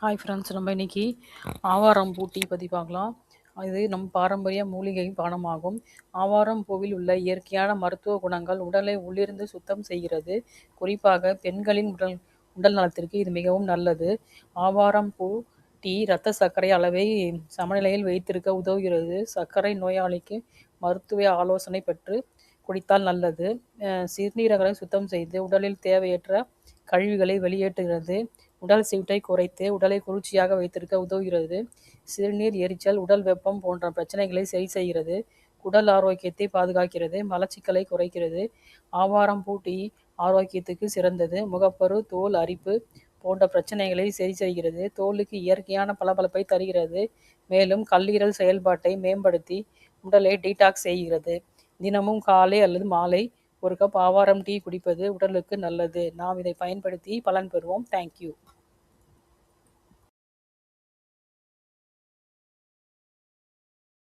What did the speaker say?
Hi friends, நம்ம இன்னைக்கு ஆவாரம் பூ டீ பற்றி பார்க்கலாம். இது நம் பாரம்பரிய மூலிகை பானமாகும். ஆவாரம் பூவில் உள்ள இயற்கையான மருத்துவ குணங்கள் உடலை உள்ளிருந்து சுத்தம் செய்கிறது. குறிப்பாக பெண்களின் உடல் நலத்திற்கு இது மிகவும் நல்லது. ஆவாரம் பூ டீ இரத்த சர்க்கரை அளவை சமநிலையில் வைத்திருக்க உதவுகிறது. சர்க்கரை நோயாளிக்கு மருத்துவ ஆலோசனை பெற்று குடித்தால் நல்லது. சிறுநீரகங்களை சுத்தம் செய்து உடலில் தேவையற்ற கழிவுகளை வெளியேற்றுகிறது. உடல் சூட்டை குறைத்து உடலை குளிர்ச்சியாக வைத்திருக்க உதவுகிறது. சிறுநீர், எரிச்சல், உடல் வெப்பம் போன்ற பிரச்சனைகளை சரி செய்கிறது. உடல் ஆரோக்கியத்தை பாதுகாக்கிறது. மலச்சிக்கலை குறைக்கிறது. ஆவாரம் பூ டீ ஆரோக்கியத்துக்கு சிறந்தது. முகப்பரு, தோல் அரிப்பு போன்ற பிரச்சனைகளை சரி செய்கிறது. தோலுக்கு இயற்கையான பளபளப்பை தருகிறது. மேலும் கல்லீரல் செயல்பாட்டை மேம்படுத்தி உடலை டீடாக்ஸ் செய்கிறது. தினமும் காலை அல்லது மாலை ஒரு கப் ஆவாரம் டீ குடிப்பது உடலுக்கு நல்லது. நாம் இதை பயன்படுத்தி பலன் பெறுவோம். தேங்க்யூ.